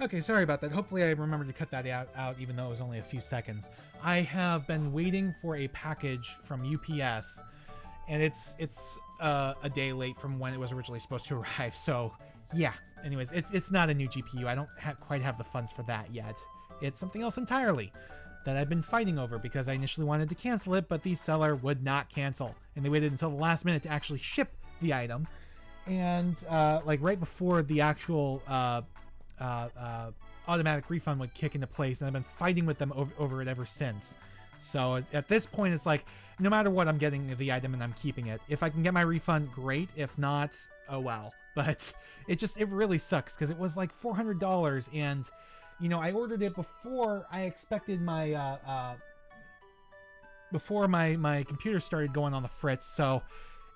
Okay, sorry about that. Hopefully I remembered to cut that out even though it was only a few seconds. I have been waiting for a package from UPS, and it's a day late from when it was originally supposed to arrive, so yeah. Anyways, it's not a new GPU. I don't quite have the funds for that yet. It's something else entirely that I've been fighting over because I initially wanted to cancel it, but the seller would not cancel, and they waited until the last minute to actually ship the item. And like right before the actual automatic refund would kick into place, and I've been fighting with them over it ever since. So at this point, it's like, no matter what, I'm getting the item and I'm keeping it. If I can get my refund, great. If not, oh well. But it really sucks because it was like $400, and you know, I ordered it before I expected my before my computer started going on the fritz. So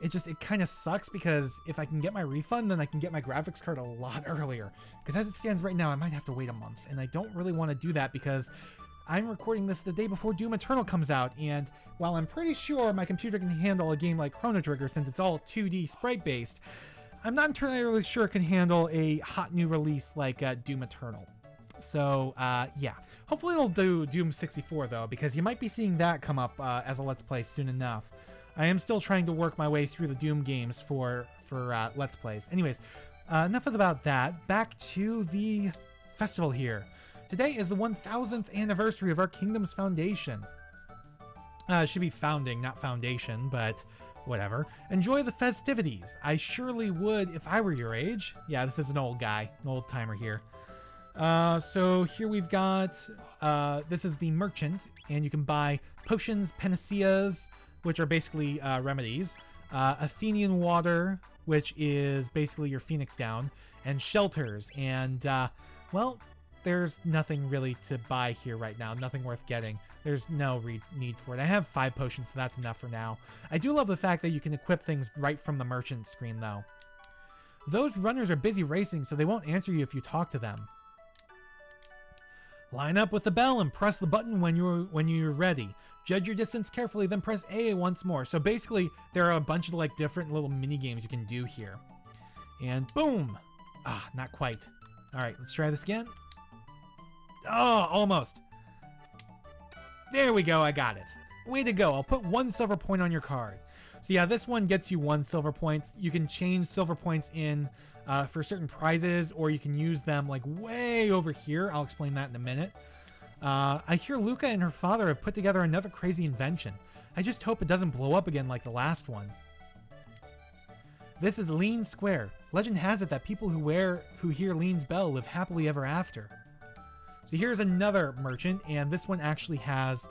it kind of sucks because if I can get my refund, then I can get my graphics card a lot earlier. Because as it stands right now, I might have to wait a month, and I don't really want to do that because I'm recording this the day before Doom Eternal comes out, and while I'm pretty sure my computer can handle a game like Chrono Trigger since it's all 2D sprite-based, I'm not entirely sure it can handle a hot new release like Doom Eternal. So, yeah. Hopefully it'll do Doom 64, though, because you might be seeing that come up as a Let's Play soon enough. I am still trying to work my way through the Doom games for Let's Plays. Anyways, enough about that. Back to the festival here. Today is the 1000th anniversary of our Kingdom's foundation. It should be founding, not foundation, but whatever. Enjoy the festivities. I surely would if I were your age. Yeah, this is an old guy, an old timer here. So here we've got, this is the merchant, and you can buy potions, panaceas, which are basically remedies, Athenian water, which is basically your Phoenix down, and shelters. And, well, there's nothing really to buy here right now, nothing worth getting. There's no need for it. I have 5 potions, so that's enough for now. I do love the fact that you can equip things right from the merchant screen, though. Those runners are busy racing, so they won't answer you if you talk to them. Line up with the bell and press the button when you're ready. Judge your distance carefully, then press A once more. So basically, there are a bunch of like different little mini games you can do here. And boom! Ah, not quite. All right, let's try this again. Oh, almost. There we go, I got it. Way to go, I'll put 1 silver point on your card. So yeah, this one gets you 1 silver point. You can change silver points in for certain prizes, or you can use them like way over here. I'll explain that in a minute. I hear Luca and her father have put together another crazy invention. I just hope it doesn't blow up again like the last one. This is Lean Square. Legend has it that people who hear Lean's bell live happily ever after. So here's another merchant, and this one actually has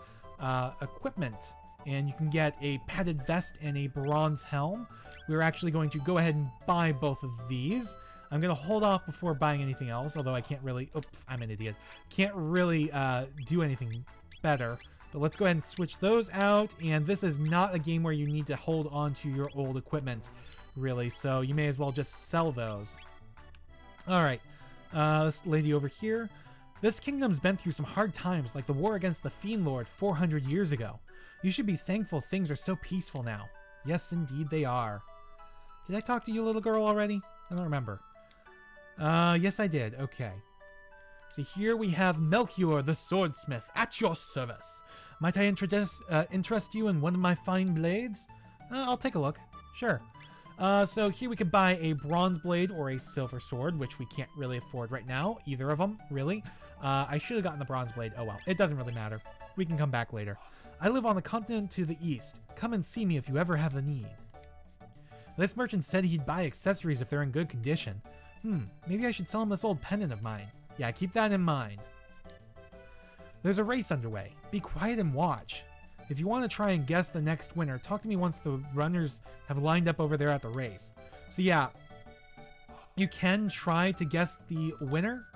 equipment, and you can get a padded vest and a bronze helm. We're actually going to go ahead and buy both of these. I'm going to hold off before buying anything else, although I can't really... Oops, I'm an idiot. Can't really do anything better. But let's go ahead and switch those out, and this is not a game where you need to hold on to your old equipment, really, so you may as well just sell those. Alright, this lady over here. This kingdom's been through some hard times, like the war against the Fiend Lord 400 years ago. You should be thankful things are so peaceful now. Yes, indeed they are. Did I talk to you, little girl, already? I don't remember. Yes I did. Okay. So here we have Melchior the Swordsmith at your service. Might I interest you in one of my fine blades? I'll take a look. Sure. So here we could buy a bronze blade or a silver sword, which we can't really afford right now. Either of them, really. I should have gotten the bronze blade. Oh well, it doesn't really matter. We can come back later. I live on the continent to the east. Come and see me if you ever have the need. This merchant said he'd buy accessories if they're in good condition. Maybe I should sell him this old pendant of mine. Yeah, keep that in mind. There's a race underway. Be quiet and watch. If you want to try and guess the next winner, talk to me once the runners have lined up over there at the race. So yeah, you can try to guess the winner.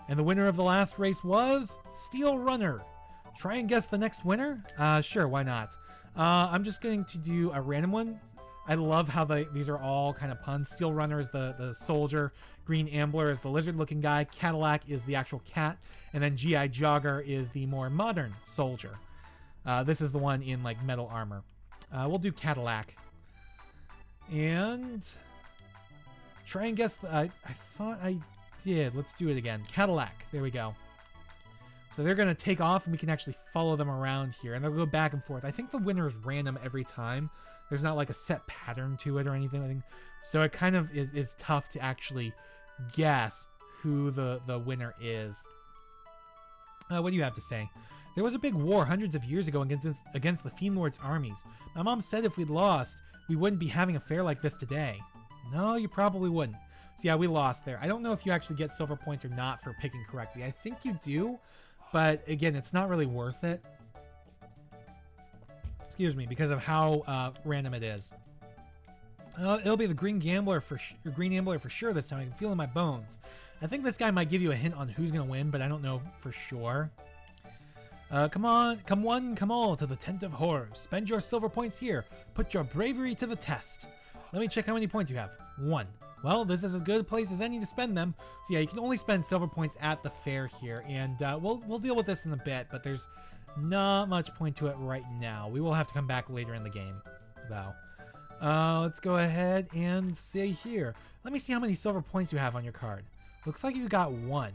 And the winner of the last race was Steel Runner. Try and guess the next winner? Sure, why not? I'm just going to do a random one. I love how these are all kind of puns. Steel Runner is the soldier. Green Ambler is the lizard-looking guy. Cadillac is the actual cat. And then G.I. Jogger is the more modern soldier. This is the one in like metal armor. We'll do Cadillac. And try and guess I thought I did. Let's do it again. Cadillac. There we go. So they're going to take off, and we can actually follow them around here. And they'll go back and forth. I think the winner is random every time. There's not like a set pattern to it or anything. I think. So it kind of is tough to actually guess who the winner is. What do you have to say? There was a big war hundreds of years ago against the Fiend Lord's armies. My mom said if we'd lost, we wouldn't be having a fair like this today. No, you probably wouldn't. So yeah, we lost there. I don't know if you actually get silver points or not for picking correctly. I think you do, but again, it's not really worth it. Excuse me, because of how random it is. It'll be the Green Ambler for sure this time. I can feel it in my bones. I think this guy might give you a hint on who's gonna win, but I don't know for sure. Come on, come one, come all to the Tent of Horrors. Spend your silver points here. Put your bravery to the test. Let me check how many points you have. 1. Well, this is as good a place as any to spend them. So yeah, you can only spend silver points at the fair here, and we'll deal with this in a bit. But there's not much point to it right now. We will have to come back later in the game, though. Let's go ahead and say here. Let me see how many silver points you have on your card. Looks like you got 1.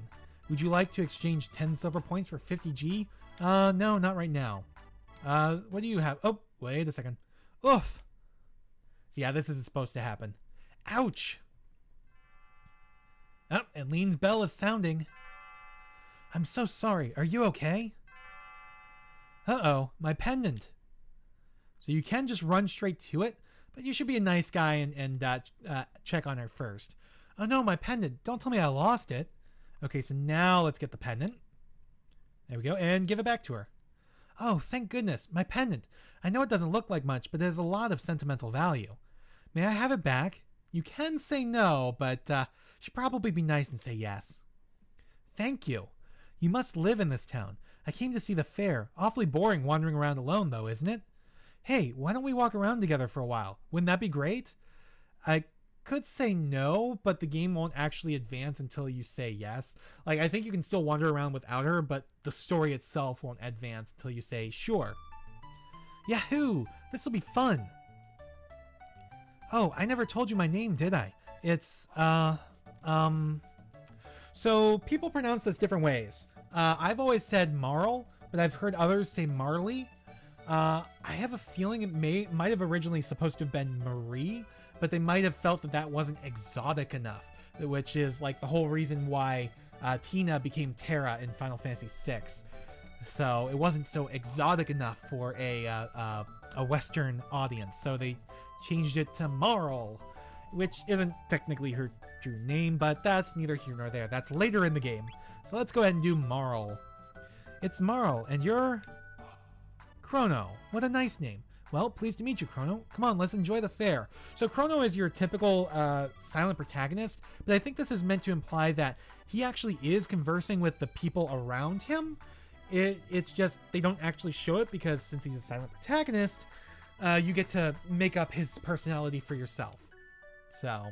Would you like to exchange 10 silver points for 50G? No, not right now. What do you have? Oh, wait a second. Oof. So yeah, this isn't supposed to happen. Ouch. Oh, and Lean's bell is sounding. I'm so sorry. Are you okay? Uh-oh, my pendant. So you can just run straight to it, but you should be a nice guy and check on her first. Oh no, my pendant. Don't tell me I lost it. Okay, so now let's get the pendant. There we go, and give it back to her. Oh, thank goodness, my pendant. I know it doesn't look like much, but it has a lot of sentimental value. May I have it back? You can say no, but should probably be nice and say yes. Thank you. You must live in this town. I came to see the fair. Awfully boring wandering around alone, though, isn't it? Hey, why don't we walk around together for a while? Wouldn't that be great? I could say no, but the game won't actually advance until you say yes. Like, I think you can still wander around without her, but the story itself won't advance until you say sure. Yahoo! This'll be fun! Oh, I never told you my name, did I? It's, So, people pronounce this different ways. I've always said Marl, but I've heard others say Marley. I have a feeling it might have originally supposed to have been Marie, but they might have felt that that wasn't exotic enough, which is like the whole reason why Tina became Terra in Final Fantasy VI. So it wasn't so exotic enough for a Western audience, so they changed it to Marl, which isn't technically her true name, but that's neither here nor there. That's later in the game. So let's go ahead and do Marl. It's Marl, and you're Chrono. What a nice name. Well, pleased to meet you, Chrono. Come on, let's enjoy the fair. So Chrono is your typical silent protagonist, but I think this is meant to imply that he actually is conversing with the people around him. It's just they don't actually show it because since he's a silent protagonist, you get to make up his personality for yourself. So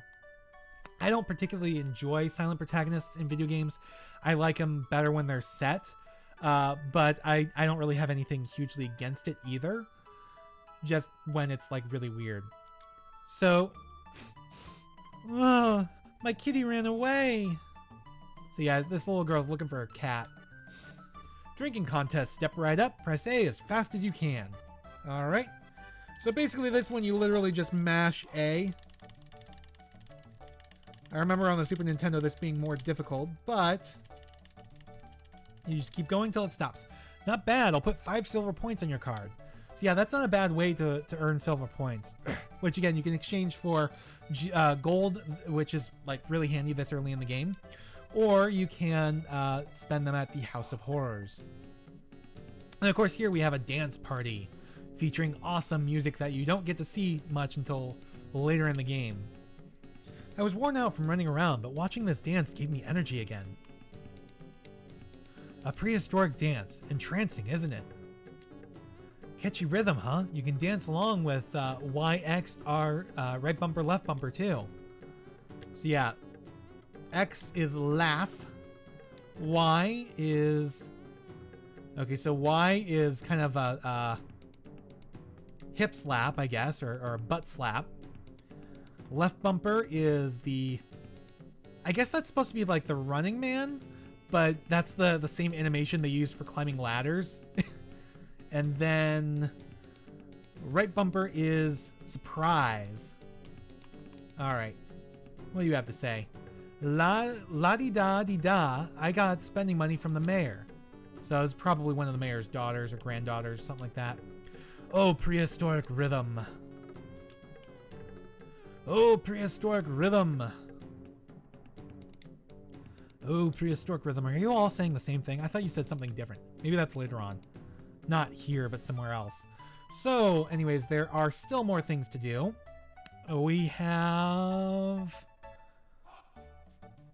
I don't particularly enjoy silent protagonists in video games. I like them better when they're set, but I don't really have anything hugely against it either. Just when it's like really weird. So, my kitty ran away. So yeah, this little girl's looking for a cat. Drinking contest. Step right up. Press A as fast as you can. All right. So basically this one you literally just mash A. I remember on the Super Nintendo this being more difficult, but you just keep going till it stops. Not bad. I'll put 5 silver points on your card. So yeah, that's not a bad way to earn silver points, which again, you can exchange for gold, which is like really handy this early in the game, or you can spend them at the House of Horrors. And of course here we have a dance party featuring awesome music that you don't get to see much until later in the game. I was worn out from running around, but watching this dance gave me energy again. A prehistoric dance. Entrancing, isn't it? Catchy rhythm, huh? You can dance along with Y, X, R, right bumper, left bumper, too. So yeah, X is laugh. Y is... Okay, so Y is kind of a hip slap, I guess, or a butt slap. Left bumper is the I guess that's supposed to be like the Running Man, but that's the same animation they use for climbing ladders. And then right bumper is surprise. All right, what do you have to say? La-di-da-di-da, I got spending money from the mayor. So it's probably one of the mayor's daughters or granddaughters, something like that. Oh, prehistoric rhythm. Oh, prehistoric rhythm. Oh, prehistoric rhythm. Are you all saying the same thing? I thought you said something different. Maybe that's later on. Not here, but somewhere else. So, anyways, there are still more things to do. We have...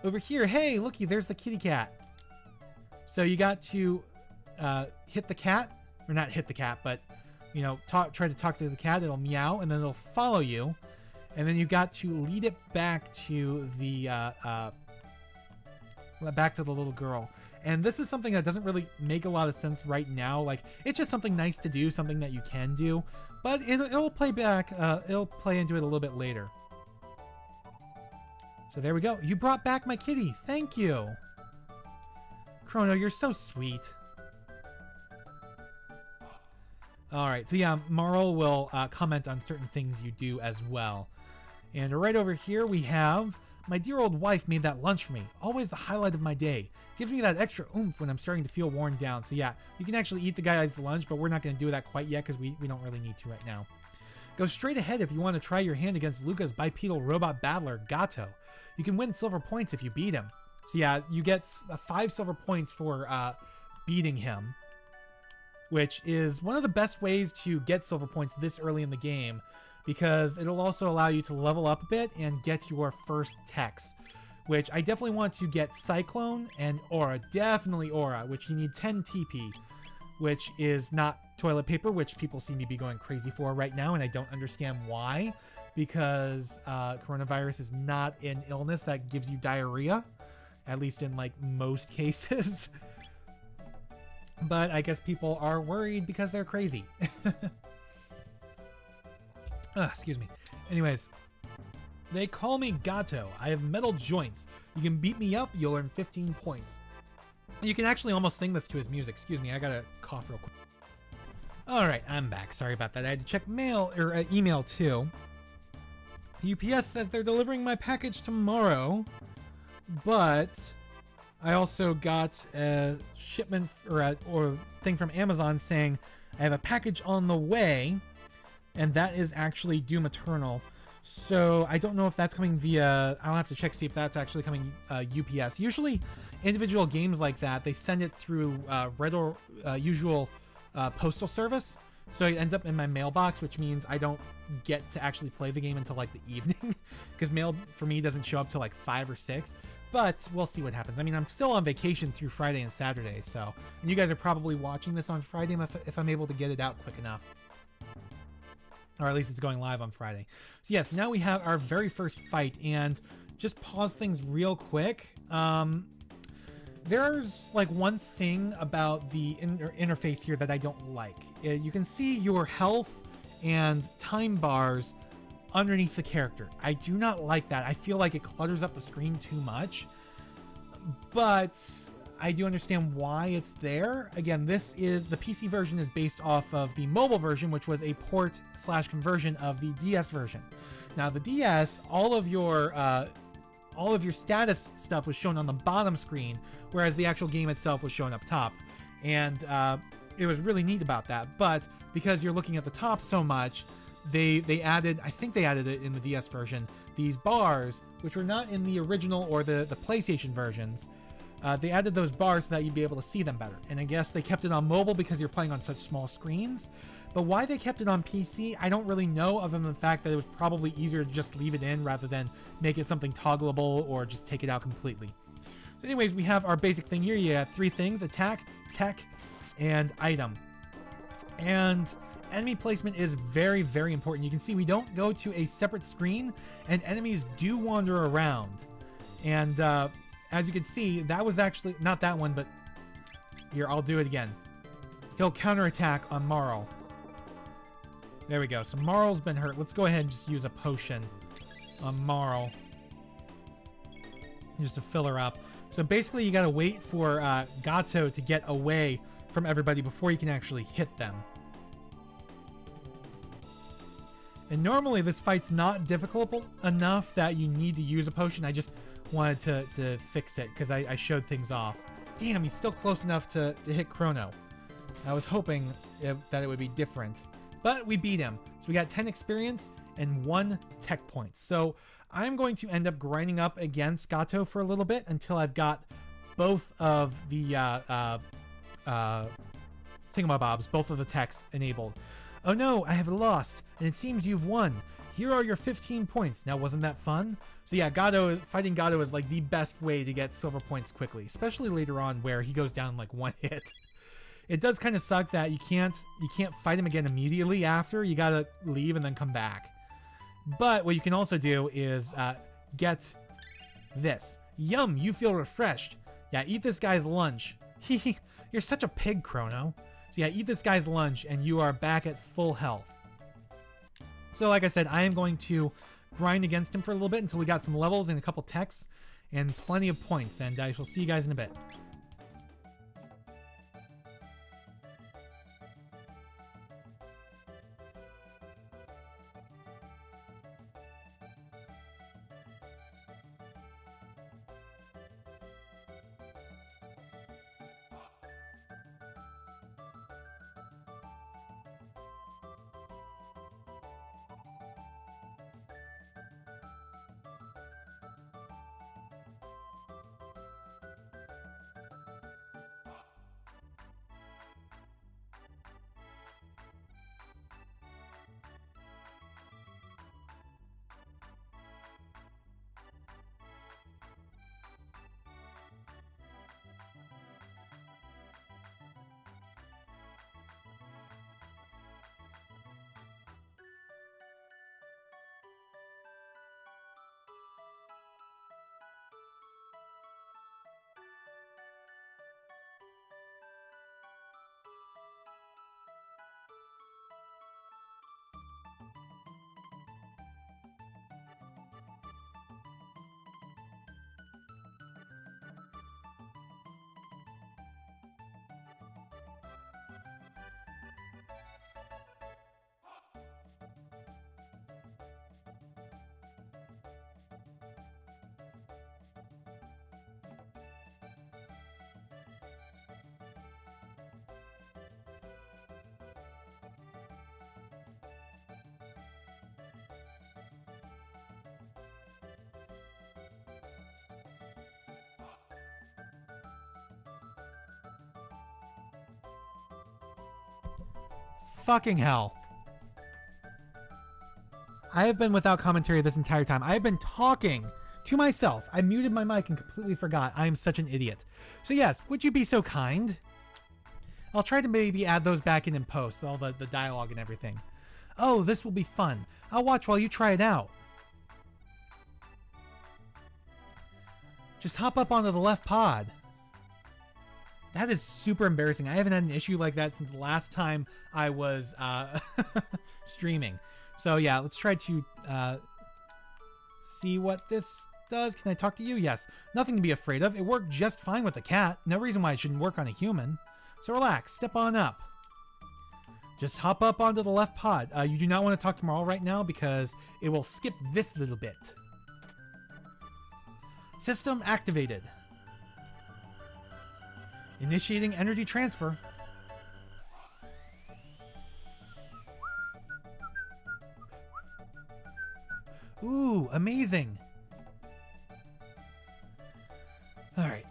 over here, hey, looky, there's the kitty cat. So you got to hit the cat, or not hit the cat, but, you know, try to talk to the cat. It'll meow, and then it'll follow you. And then you got to lead it back to the little girl. And this is something that doesn't really make a lot of sense right now. Like, it's just something nice to do, something that you can do. But it'll play back, it'll play into it a little bit later. So there we go. You brought back my kitty. Thank you. Chrono, you're so sweet. Alright, so yeah, Marl will comment on certain things you do as well. And right over here we have... my dear old wife made that lunch for me. Always the highlight of my day. Gives me that extra oomph when I'm starting to feel worn down. So yeah, you can actually eat the guy's lunch, but we're not going to do that quite yet because we don't really need to right now. Go straight ahead if you want to try your hand against Luca's bipedal robot battler, Gato. You can win silver points if you beat him. So yeah, you get 5 silver points for beating him, which is one of the best ways to get silver points this early in the game, because it'll also allow you to level up a bit and get your first techs, which I definitely want to get Cyclone and Aura, definitely Aura, which you need 10 TP, which is not toilet paper, which people seem to be going crazy for right now, and I don't understand why, because coronavirus is not an illness that gives you diarrhea, at least in like most cases. But I guess people are worried because they're crazy. Excuse me. Anyways, they call me Gato. I have metal joints. You can beat me up, you'll earn 15 points. You can actually almost sing this to his music. Excuse me, I gotta cough real quick. Alright, I'm back. Sorry about that. I had to check mail or email too. UPS says they're delivering my package tomorrow, but I also got a shipment or thing from Amazon saying I have a package on the way, and that is actually Doom Eternal. So I don't know if that's coming via... I'll have to check see if that's actually coming UPS. Usually individual games like that, they send it through usual postal service. So it ends up in my mailbox, which means I don't get to actually play the game until like the evening, because mail for me doesn't show up till like 5 or 6. But we'll see what happens. I mean, I'm still on vacation through Friday and Saturday, so... And you guys are probably watching this on Friday if I'm able to get it out quick enough. Or at least it's going live on Friday. So yes, now we have our very first fight, and just pause things real quick. There's like one thing about the interface here that I don't like. You can see your health and time bars underneath the character. I do not like that. I feel like it clutters up the screen too much, but I do understand why it's there. Again, the PC version is based off of the mobile version, which was a port / conversion of the DS version. Now the DS, all of your status stuff was shown on the bottom screen, whereas the actual game itself was shown up top. And it was really neat about that. But because you're looking at the top so much, they added, I think they added it in the DS version, these bars, which were not in the original or the PlayStation versions. They added those bars so that you'd be able to see them better. And I guess they kept it on mobile because you're playing on such small screens. But why they kept it on PC, I don't really know, other than the fact that it was probably easier to just leave it in rather than make it something toggleable or just take it out completely. So anyways, we have our basic thing here. You have 3 things: attack, tech, and item. And enemy placement is very, very important. You can see we don't go to a separate screen, and enemies do wander around. And as you can see, that was actually not that one, but here, I'll do it again. He'll counterattack on Marl. There we go. So Marl's been hurt. Let's go ahead and just use a potion on Marl. just to fill her up. So basically you gotta wait for Gato to get away from everybody before you can actually hit them. And normally this fight's not difficult enough that you need to use a potion. I just wanted to fix it because I showed things off. Damn, he's still close enough to hit Chrono. I was hoping that it would be different. But we beat him. So we got 10 experience and 1 tech point. So I'm going to end up grinding up against Gato for a little bit until I've got both of the thingamabobs, both of the techs enabled. Oh no, I have lost, and it seems you've won. Here are your 15 points. Now, wasn't that fun? So yeah, fighting Gato is like the best way to get silver points quickly, especially later on where he goes down like 1 hit. It does kind of suck that you can't fight him again immediately after. You gotta leave and then come back. But what you can also do is get this. Yum, you feel refreshed. Yeah, eat this guy's lunch. You're such a pig, Chrono. So yeah, eat this guy's lunch and you are back at full health. So like I said, I am going to grind against him for a little bit until we got some levels and a couple techs and plenty of points. And I shall see you guys in a bit. Fucking hell. I have been without commentary this entire time. I have been talking to myself. I muted my mic and completely forgot. I am such an idiot. So yes, would you be so kind? I'll try to maybe add those back in post, all the dialogue and everything. Oh, this will be fun. I'll watch while you try it out. Just hop up onto the left pod. That is super embarrassing. I haven't had an issue like that since the last time I was streaming. So yeah, let's try to see what this does. Can I talk to you? Yes. Nothing to be afraid of. It worked just fine with the cat. No reason why it shouldn't work on a human. So relax. Step on up. Just hop up onto the left pod. You do not want to talk to Marl right now because it will skip this little bit. System activated. Initiating energy transfer. Ooh, amazing. Alright.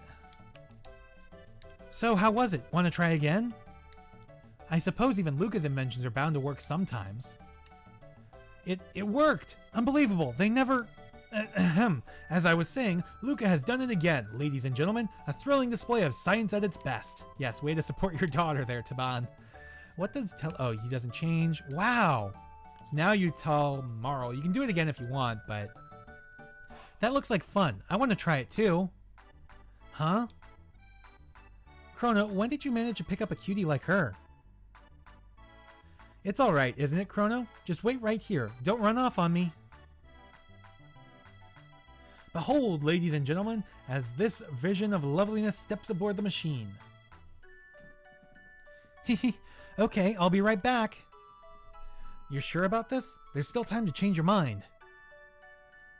So, how was it? Want to try again? I suppose even Luca's inventions are bound to work sometimes. It worked! Unbelievable! They never... As I was saying, Luca has done it again, ladies and gentlemen. A thrilling display of science at its best. Yes, way to support your daughter there, Taban. What does tell... Oh, he doesn't change. Wow! So now you tell Marl. You can do it again if you want, but... That looks like fun. I want to try it too. Huh? Chrono, when did you manage to pick up a cutie like her? It's alright, isn't it, Chrono? Just wait right here. Don't run off on me. Behold, ladies and gentlemen, as this vision of loveliness steps aboard the machine. Hehe, okay, I'll be right back. You're sure about this? There's still time to change your mind.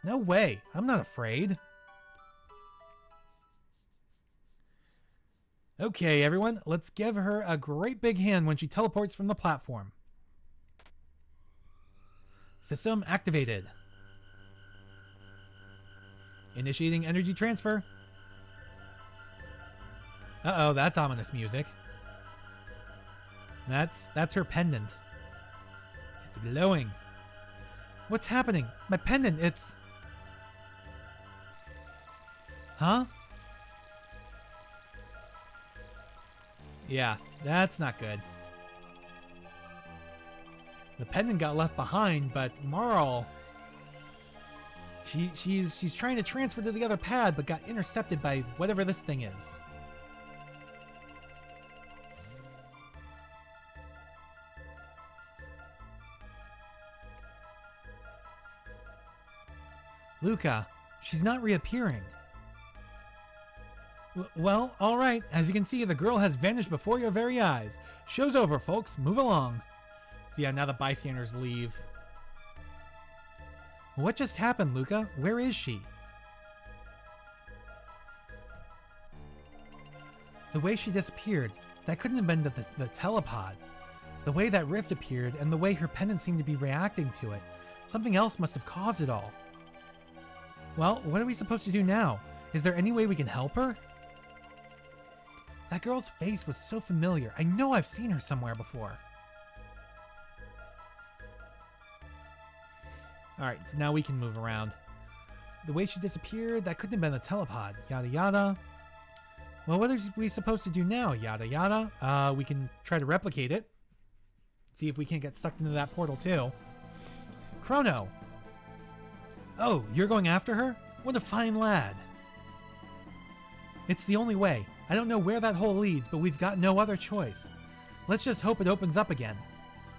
No way, I'm not afraid. Okay, everyone, let's give her a great big hand when she teleports from the platform. System activated. Initiating energy transfer. Uh-oh, that's ominous music. That's her pendant. It's glowing. What's happening? My pendant, it's... Huh? Yeah, that's not good. The pendant got left behind, but Marl... She's trying to transfer to the other pad, but got intercepted by whatever this thing is. Luca, she's not reappearing. Well, alright. As you can see, the girl has vanished before your very eyes. Show's over, folks. Move along. So yeah, now the bystanders leave. What just happened, Luca? Where is she? The way she disappeared, that couldn't have been the telepod. The way that rift appeared and the way her pendant seemed to be reacting to it. Something else must have caused it all. Well, what are we supposed to do now? Is there any way we can help her? That girl's face was so familiar. I know I've seen her somewhere before. Alright, so now we can move around. The way she disappeared, that couldn't have been the telepod. Yada yada. Well, what are we supposed to do now? Yada yada. We can try to replicate it. See if we can't get sucked into that portal too. Chrono! Oh, you're going after her? What a fine lad. It's the only way. I don't know where that hole leads, but we've got no other choice. Let's just hope it opens up again.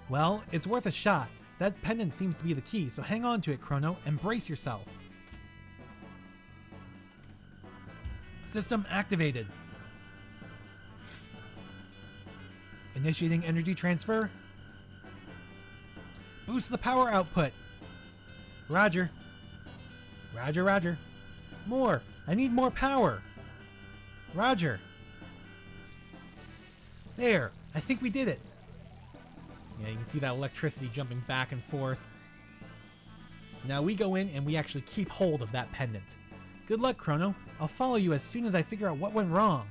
Well, it's worth a shot. That pendant seems to be the key, so hang on to it, Chrono, and brace yourself. System activated. Initiating energy transfer. Boost the power output. Roger. Roger, roger. More. I need more power. Roger. There. I think we did it. Yeah, you can see that electricity jumping back and forth. Now we go in and we actually keep hold of that pendant. Good luck, Chrono. I'll follow you as soon as I figure out what went wrong.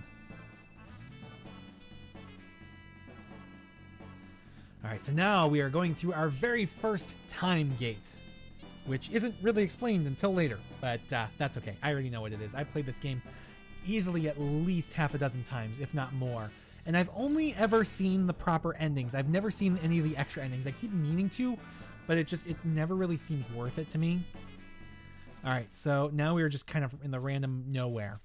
Alright, so now we are going through our very first time gate, which isn't really explained until later, but that's okay. I already know what it is. I played this game easily at least half a dozen times, if not more. And I've only ever seen the proper endings. I've never seen any of the extra endings. I keep meaning to, but it never really seems worth it to me. Alright, so now we're just kind of in the random nowhere.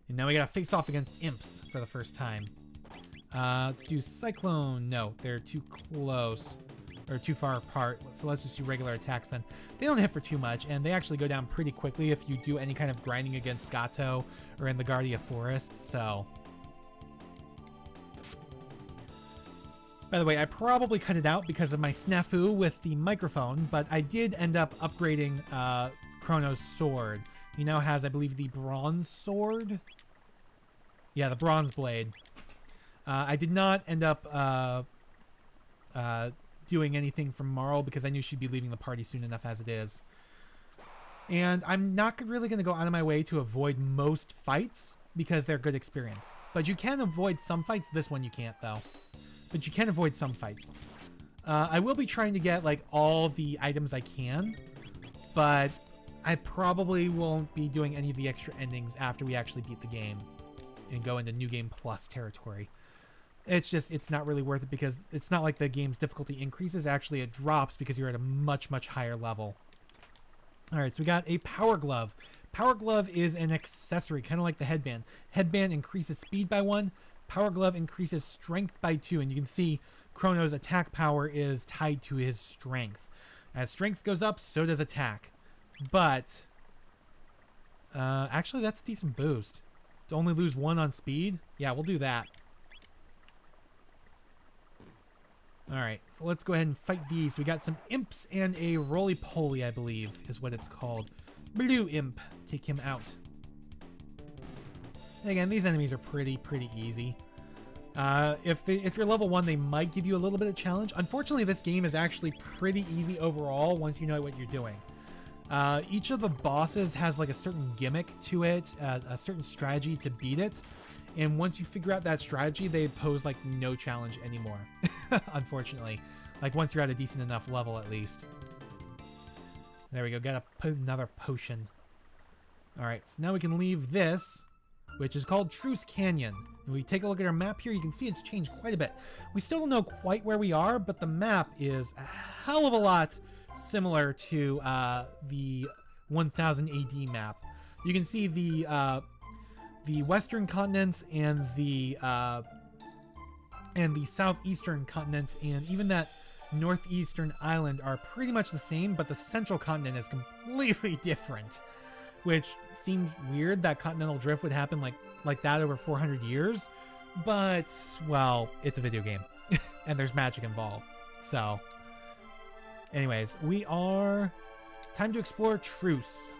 And now we gotta face off against imps for the first time. Let's do Cyclone. No, they're too close. Or too far apart. So let's just do regular attacks then. They don't hit for too much, and they actually go down pretty quickly if you do any kind of grinding against Gato or in the Guardia Forest, so... By the way, I probably cut it out because of my snafu with the microphone, but I did end up upgrading Chrono's sword. He now has, I believe, the bronze sword? Yeah, the bronze blade. I did not end up doing anything from Marl because I knew she'd be leaving the party soon enough as it is. And I'm not really going to go out of my way to avoid most fights because they're good experience. But you can avoid some fights. This one you can't, though. But you can avoid some fights. I will be trying to get, like, all the items I can. But I probably won't be doing any of the extra endings after we actually beat the game and go into New Game Plus territory. It's not really worth it because it's not like the game's difficulty increases. Actually, it drops because you're at a much, much higher level. Alright, so we got a Power Glove. Power Glove is an accessory, kind of like the headband. Headband increases speed by 1. Power Glove increases strength by 2. And you can see Chrono's attack power is tied to his strength. As strength goes up, so does attack. But actually, that's a decent boost. To only lose 1 on speed? Yeah, we'll do that. Alright, so let's go ahead and fight these. We got some imps and a roly-poly, I believe, is what it's called. Blue imp. Take him out. And again, these enemies are pretty easy. If you're level 1, they might give you a little bit of challenge. Unfortunately, this game is actually pretty easy overall once you know what you're doing. Each of the bosses has like a certain gimmick to it, a certain strategy to beat it. And once you figure out that strategy, they pose like no challenge anymore. Unfortunately. Like once you're at a decent enough level at least. There we go, got another potion. Alright, so now we can leave this, which is called Truce Canyon. And we take a look at our map here, you can see it's changed quite a bit. We still don't know quite where we are, but the map is a hell of a lot similar to the 1000 AD map. You can see the western continents and the southeastern continent, and even that northeastern island are pretty much the same, but the central continent is completely different, which seems weird that continental drift would happen like that over 400 years, but well, it's a video game and there's magic involved. So anyways, we are time to explore Truce.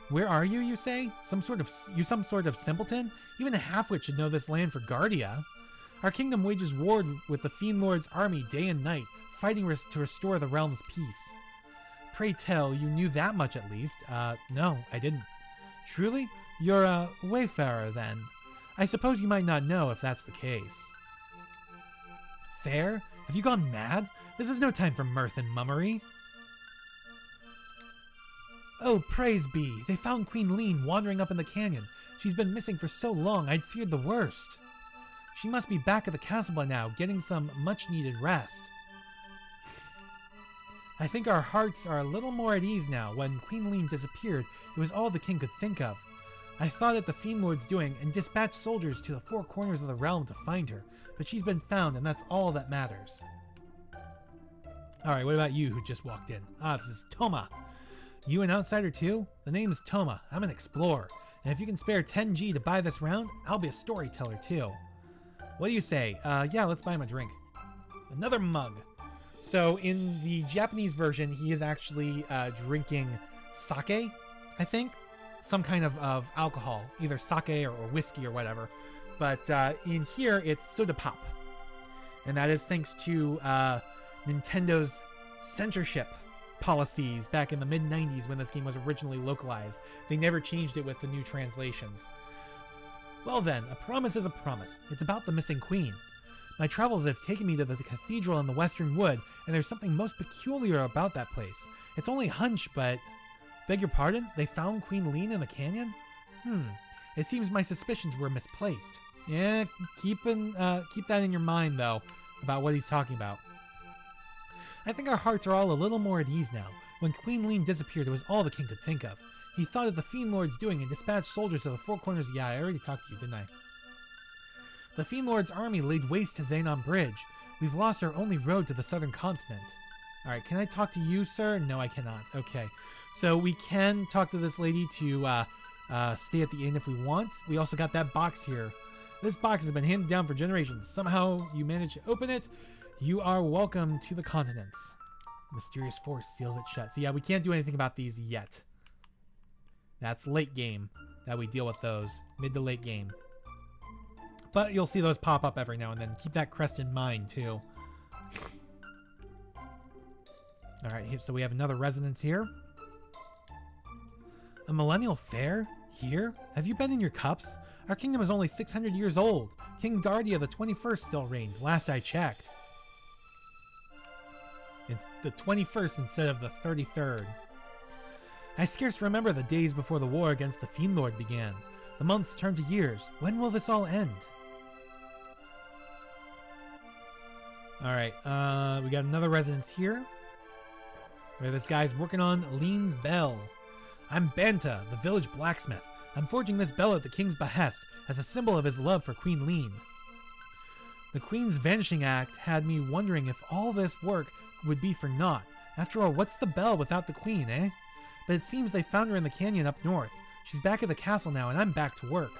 Where are you, you say? Some sort of simpleton? Even a half-wit should know this land for Guardia. Our kingdom wages war with the Fiend Lord's army day and night, fighting to restore the realm's peace. Pray tell, you knew that much at least. No, I didn't. Truly? You're a wayfarer, then. I suppose you might not know if that's the case. Fair? Have you gone mad? This is no time for mirth and mummery. Oh, praise be! They found Queen Lean wandering up in the canyon. She's been missing for so long, I'd feared the worst. She must be back at the castle by now, getting some much-needed rest. I think our hearts are a little more at ease now. When Queen Lean disappeared, it was all the king could think of. I thought at the Fiend Lord's doing and dispatched soldiers to the 4 corners of the realm to find her, but she's been found, and that's all that matters. Alright, what about you who just walked in? Ah, this is Toma. You an outsider too? The name's Toma. I'm an explorer. And if you can spare 10G to buy this round, I'll be a storyteller too. What do you say? Yeah, let's buy him a drink. Another mug. So in the Japanese version, he is actually drinking sake, I think. Some kind of alcohol. Either sake or whiskey or whatever. But in here, it's soda pop. And that is thanks to Nintendo's censorship policies back in the mid-90s when this game was originally localized. They never changed it with the new translations. Well then, a promise is a promise. It's about the missing queen. My travels have taken me to the cathedral in the Western Wood, and there's something most peculiar about that place. It's only a hunch, but... Beg your pardon? They found Queen Lean in the canyon? It seems my suspicions were misplaced. Yeah, keep that in your mind, though, about what he's talking about. I think our hearts are all a little more at ease now. When Queen Lean disappeared, it was all the king could think of. He thought of the Fiend Lord's doing and dispatched soldiers to the 4 corners. Yeah, I already talked to you, didn't I? The Fiend Lord's army laid waste to Xenon Bridge. We've lost our only road to the southern continent. Alright, can I talk to you, sir? No, I cannot. Okay. So we can talk to this lady to stay at the inn if we want. We also got that box here. This box has been handed down for generations. Somehow you managed to open it. You are welcome to the continents. Mysterious force seals it shut. So yeah, we can't do anything about these yet. That's late game that we deal with those. Mid to late game. But you'll see those pop up every now and then. Keep that crest in mind too. Alright, so we have another residence here. A Millenial fair? Here? Have you been in your cups? Our kingdom is only 600 years old. King Guardia the 21st still reigns, last I checked. It's the 21st instead of the 33rd. I scarce remember the days before the war against the Fiend Lord began. The months turned to years. When will this all end? Alright, we got another residence here. Where this guy's working on Lean's bell. I'm Banta, the village blacksmith. I'm forging this bell at the king's behest as a symbol of his love for Queen Lean. The Queen's Vanishing Act had me wondering if all this work would be for naught. After all, what's the bell without the Queen, eh? but it seems they found her in the canyon up north. She's back at the castle now, and I'm back to work.